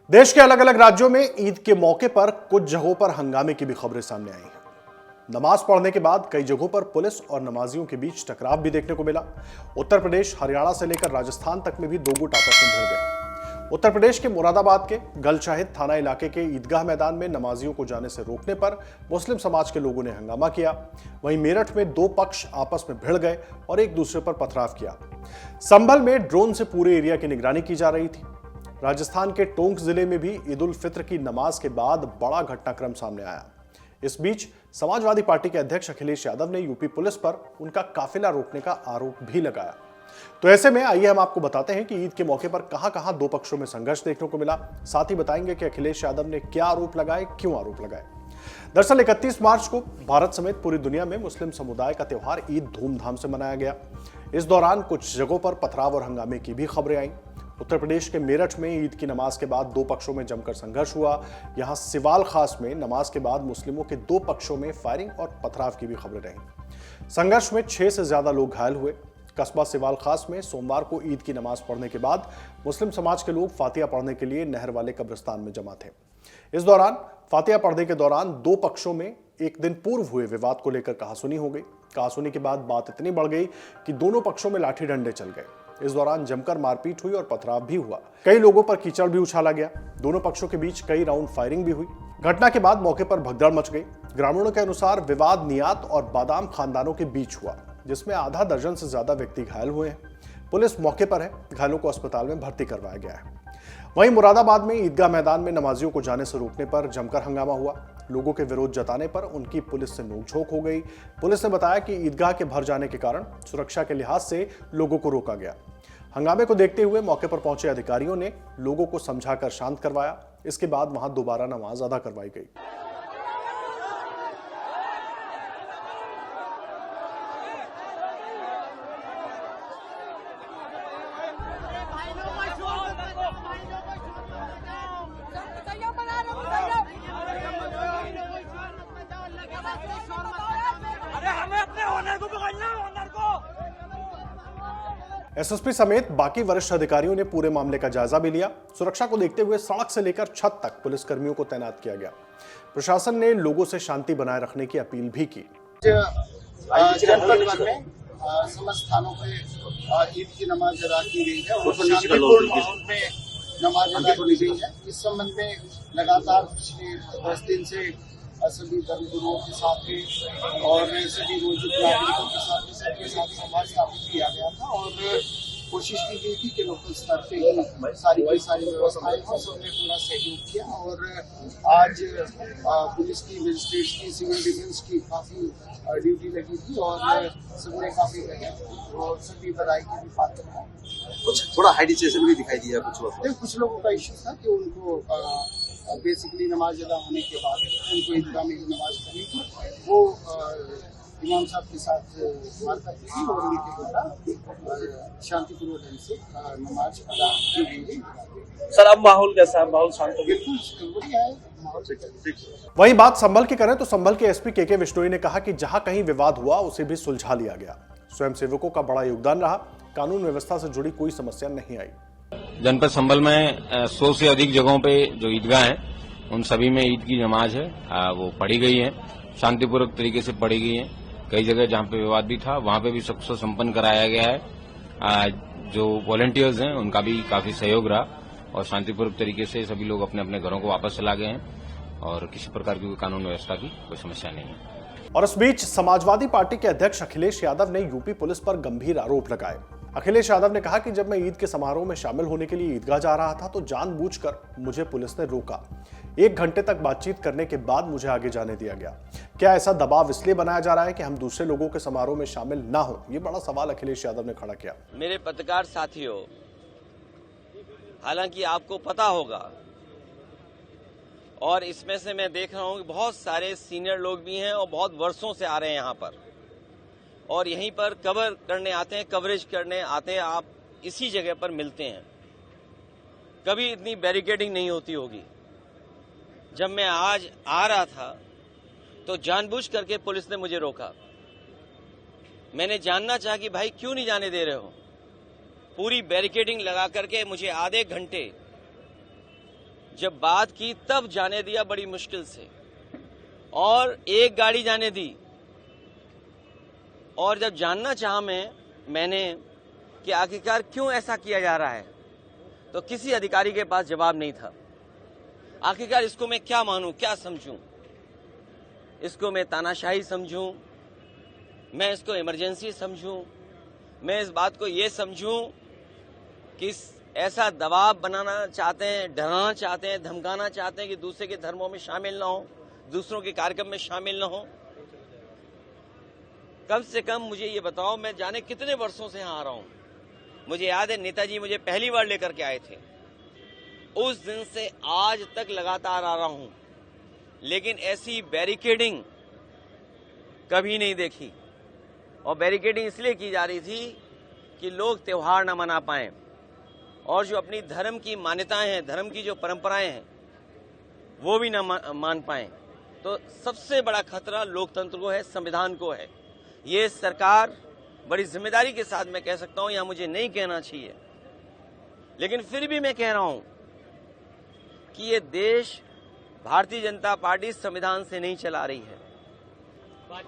देश के अलग अलग राज्यों में ईद के मौके पर कुछ जगहों पर हंगामे की भी खबरें सामने आई हैं। नमाज पढ़ने के बाद कई जगहों पर पुलिस और नमाजियों के बीच टकराव भी देखने को मिला। उत्तर प्रदेश, हरियाणा से लेकर राजस्थान तक में भी दो गुट आपस में भिड़ गए। उत्तर प्रदेश के मुरादाबाद के गलशाहिद थाना इलाके के ईदगाह मैदान में नमाजियों को जाने से रोकने पर मुस्लिम समाज के लोगों ने हंगामा किया। वहीं मेरठ में दो पक्ष आपस में भिड़ गए और एक दूसरे पर पथराव किया। संभल में ड्रोन से पूरे एरिया की निगरानी की जा रही थी। राजस्थान के टोंक जिले में भी ईद उल फित्र की नमाज के बाद बड़ा घटनाक्रम सामने आया। इस बीच समाजवादी पार्टी के अध्यक्ष अखिलेश यादव ने यूपी पुलिस पर उनका काफिला रोकने का आरोप भी लगाया। तो ऐसे में आइए हम आपको बताते हैं कि ईद के मौके पर कहां-कहां दो पक्षों में संघर्ष देखने को मिला। साथ ही बताएंगे कि अखिलेश यादव ने क्या आरोप लगाए, क्यों आरोप लगाए। दरअसल 31 मार्च को भारत समेत पूरी दुनिया में मुस्लिम समुदाय का त्योहार ईद धूमधाम से मनाया गया। इस दौरान कुछ जगहों पर पथराव और हंगामे की भी खबरें आई। उत्तर प्रदेश के मेरठ में ईद की नमाज के बाद दो पक्षों में जमकर संघर्ष हुआ। यहां सिवाल खास में नमाज के बाद मुस्लिमों के दो पक्षों में फायरिंग और पथराव की भी खबरें रहीं। संघर्ष में 6 से ज्यादा लोग घायल हुए। कस्बा सिवाल खास में सोमवार को ईद की नमाज पढ़ने के बाद मुस्लिम समाज के लोग फातिया पढ़ने के लिए नहर वाले कब्रिस्तान में जमा थे। इस दौरान फातिया पढ़ने के दौरान दो पक्षों में एक दिन पूर्व हुए विवाद को लेकर कहासुनी हो गई। कहासुनी के बाद बात इतनी बढ़ गई कि दोनों पक्षों में लाठी डंडे चल गए। इस दौरान जमकर मारपीट हुई और पथराव भी हुआ। कई लोगों पर कीचड़ भी उछाला गया। दोनों पक्षों के बीच कई राउंड फायरिंग भी हुई। घटना के बाद मौके पर भगदड़ मच गई। ग्रामीणों के अनुसार विवाद नियात और बादाम खानदानों के बीच हुआ, जिसमें आधा दर्जन से ज्यादा व्यक्ति घायल हुए हैं। पुलिस मौके पर है, घायलों को अस्पताल में भर्ती करवाया गया है। वहीं मुरादाबाद में ईदगाह मैदान में नमाजियों को जाने से रोकने पर जमकर हंगामा हुआ। लोगों के विरोध जताने पर उनकी पुलिस से नोकझोंक हो गई। पुलिस ने बताया कि ईदगाह के भर जाने के कारण सुरक्षा के लिहाज से लोगों को रोका गया। हंगामे को देखते हुए मौके पर पहुंचे अधिकारियों ने लोगों को समझाकर शांत करवाया। इसके बाद वहां दोबारा नमाज अदा करवाई गई। एसएसपी समेत बाकी वरिष्ठ अधिकारियों ने पूरे मामले का जायजा भी लिया। सुरक्षा को देखते हुए सड़क से लेकर छत तक पुलिसकर्मियों को तैनात किया गया। प्रशासन ने लोगों से शांति बनाए रखने की अपील भी की। जनपद भर में समस्त स्थानों पे ईद की नमाज अदा की गई है और शांतिपूर्ण माहौल में नमाज अदा की गई है। इस संबंध में लगातार पिछले 10 दिन से सभी धर्म गुरुओं के साथ और सभी रोजक नागरिकों के साथ सबके साथ संवाद स्थापित किया गया था और कोशिश की गई थी कि लोकल स्तर पे ही सारी व्यवस्थाएं हो। सबने पूरा सहयोग किया और आज पुलिस की, मजिस्ट्रेट की, सिविल डिफेंस की काफी ड्यूटी लगी थी और सबने काफी और सभी बधाई के भी पात्र हैं। कुछ थोड़ा हाइडिसेशन भी दिखाई दिया कुछ लोगों का इश्यू था कि उनको बेसिकली नमाज अदा होने के बाद उनको ईदगाह में ही नमाज करनी थी। वो इमाम साहब के साथ वार्ता की थी और उनके द्वारा शांतिपूर्वक ढंग से नमाज अदा की गई। सर, अब माहौल कैसा है? माहौल शांत? बिल्कुल बढ़िया है माहौल। वहीं बात संभल की करें तो संभल के एसपी के विश्नोई ने कहा कि जहां कहीं विवाद हुआ उसे भी सुलझा लिया गया। स्वयंसेवकों का बड़ा योगदान रहा। कानून व्यवस्था से जुड़ी कोई समस्या नहीं आई। जनपद संभल में 100 से अधिक जगहों पे जो ईदगाह हैं उन सभी में ईद की नमाज है वो पढ़ी गई है, शांतिपूर्वक तरीके से पढ़ी गई है। कई जगह जहां पे विवाद भी था वहां पे भी सबको संपन्न कराया गया है। जो वॉलंटियर्स हैं उनका भी काफी सहयोग रहा और शांतिपूर्वक तरीके से सभी लोग अपने अपने घरों को वापस चला गए हैं और किसी प्रकार की कानून व्यवस्था की कोई समस्या नहीं है। और इस बीच समाजवादी पार्टी के अध्यक्ष अखिलेश यादव ने यूपी पुलिस पर गंभीर आरोप लगाए। अखिलेश यादव ने कहा कि जब मैं ईद के समारोह में शामिल होने के लिए ईदगाह जा रहा था तो जानबूझकर मुझे पुलिस ने रोका। 1 घंटे तक बातचीत करने के बाद मुझे आगे जाने दिया गया। क्या ऐसा दबाव इसलिए बनाया जा रहा है कि हम दूसरे लोगों के समारोह में शामिल ना हो? ये बड़ा सवाल अखिलेश यादव ने खड़ा किया। मेरे पत्रकार साथियों, हालांकि आपको पता होगा और इसमें से मैं देख रहा हूं कि बहुत सारे सीनियर लोग भी हैं और बहुत वर्षों से आ रहे हैं यहाँ पर और यहीं पर कवर करने आते हैं, कवरेज करने आते हैं। आप इसी जगह पर मिलते हैं। कभी इतनी बैरिकेडिंग नहीं होती होगी। जब मैं आज आ रहा था तो जानबूझ करके पुलिस ने मुझे रोका। मैंने जानना चाहा कि भाई क्यों नहीं जाने दे रहे हो। पूरी बैरिकेडिंग लगा करके मुझे आधे घंटे जब बात की तब जाने दिया बड़ी मुश्किल से, और एक गाड़ी जाने दी। और जब जानना चाहा मैंने कि आखिरकार क्यों ऐसा किया जा रहा है, तो किसी अधिकारी के पास जवाब नहीं था। आखिरकार इसको मैं क्या मानूं, क्या समझूं? इसको मैं तानाशाही समझूं, मैं इसको इमरजेंसी समझूं, मैं इस बात को ये समझूं कि ऐसा दबाव बनाना चाहते हैं, डराना चाहते हैं, धमकाना चाहते हैं कि दूसरे के धर्मों में शामिल ना हो, दूसरों के कार्यक्रम में शामिल ना हो। कम से कम मुझे ये बताओ, मैं जाने कितने वर्षों से यहाँ आ रहा हूँ। मुझे याद है नेताजी मुझे पहली बार लेकर के आए थे, उस दिन से आज तक लगातार आ रहा हूँ, लेकिन ऐसी बैरिकेडिंग कभी नहीं देखी। और बैरिकेडिंग इसलिए की जा रही थी कि लोग त्योहार न मना पाएं, और जो अपनी धर्म की मान्यताएं हैं, धर्म की जो परंपराएं हैं, वो भी न मान पाएं। तो सबसे बड़ा खतरा लोकतंत्र को है, संविधान को है। ये सरकार बड़ी जिम्मेदारी के साथ, मैं कह सकता हूं, यहां मुझे नहीं कहना चाहिए, लेकिन फिर भी मैं कह रहा हूं कि ये देश भारतीय जनता पार्टी संविधान से नहीं चला रही है।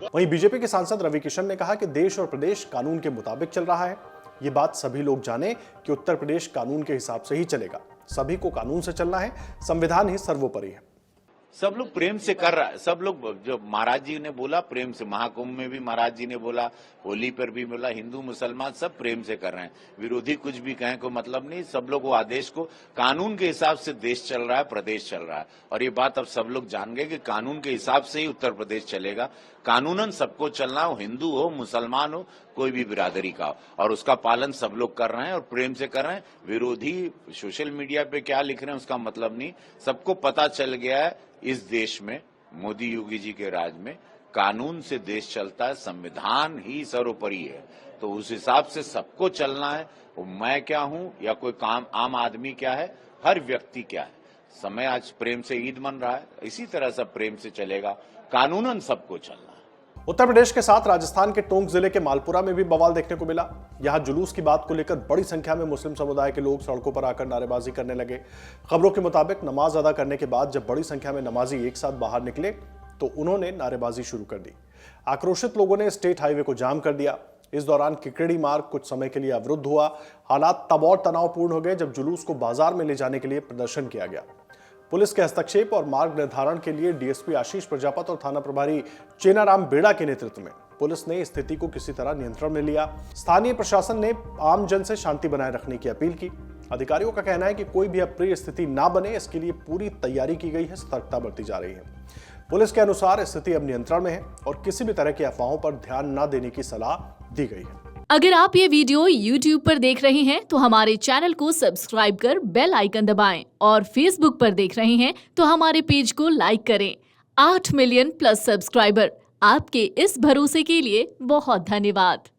वहीं बीजेपी के सांसद रवि किशन ने कहा कि देश और प्रदेश कानून के मुताबिक चल रहा है। ये बात सभी लोग जाने कि उत्तर प्रदेश कानून के हिसाब से ही चलेगा। सभी को कानून से चलना है, संविधान ही सर्वोपरि है। सब लोग प्रेम से कर रहा है। सब लोग, जो महाराज जी ने बोला प्रेम से, महाकुंभ में भी महाराज जी ने बोला, होली पर भी बोला, हिंदू मुसलमान सब प्रेम से कर रहे हैं। विरोधी कुछ भी कहें को मतलब नहीं। सब लोग वो आदेश को, कानून के हिसाब से देश चल रहा है, प्रदेश चल रहा है। और ये बात अब सब लोग जान गए कि कानून के हिसाब से ही उत्तर प्रदेश चलेगा। कानूनन सबको चलना हो, हिंदू हो, मुसलमान हो, कोई भी बिरादरी का हो, और उसका पालन सब लोग कर रहे हैं और प्रेम से कर रहे हैं। विरोधी सोशल मीडिया पे क्या लिख रहे हैं उसका मतलब नहीं। सबको पता चल गया है इस देश में, मोदी योगी जी के राज में कानून से देश चलता है, संविधान ही सर्वोपरि है। तो उस हिसाब से सबको चलना है। मैं क्या हूं या कोई आम आदमी क्या है, हर व्यक्ति क्या है। समय आज प्रेम से ईद मन रहा है, इसी तरह सब प्रेम से चलेगा। कानूनन सबको चलना है। उत्तर प्रदेश के साथ राजस्थान के टोंक जिले के मालपुरा में भी बवाल देखने को मिला। यहां जुलूस की बात को लेकर बड़ी संख्या में मुस्लिम समुदाय के लोग सड़कों पर आकर नारेबाजी करने लगे। खबरों के मुताबिक नमाज अदा करने के बाद जब बड़ी संख्या में नमाजी एक साथ बाहर निकले तो उन्होंने नारेबाजी शुरू कर दी। आक्रोशित लोगों ने स्टेट हाईवे को जाम कर दिया। इस दौरान किकड़ी मार्ग कुछ समय के लिए अवरुद्ध हुआ। हालात तब और तनावपूर्ण हो गए जब जुलूस को बाजार में ले जाने के लिए प्रदर्शन किया गया। पुलिस के हस्तक्षेप और मार्ग निर्धारण के लिए डीएसपी आशीष प्रजापत और थाना प्रभारी चेनाराम बेड़ा के नेतृत्व में पुलिस ने स्थिति को किसी तरह नियंत्रण में लिया। स्थानीय प्रशासन ने आम जन से शांति बनाए रखने की अपील की। अधिकारियों का कहना है कि कोई भी अप्रिय स्थिति ना बने, इसके लिए पूरी तैयारी की गई है, सतर्कता बरती जा रही है। पुलिस के अनुसार स्थिति अब नियंत्रण में है और किसी भी तरह की अफवाहों पर ध्यान न देने की सलाह दी गई है। अगर आप ये वीडियो YouTube पर देख रहे हैं तो हमारे चैनल को सब्सक्राइब कर बेल आइकन दबाएं, और Facebook पर देख रहे हैं तो हमारे पेज को लाइक करें। 8 मिलियन प्लस सब्सक्राइबर, आपके इस भरोसे के लिए बहुत धन्यवाद।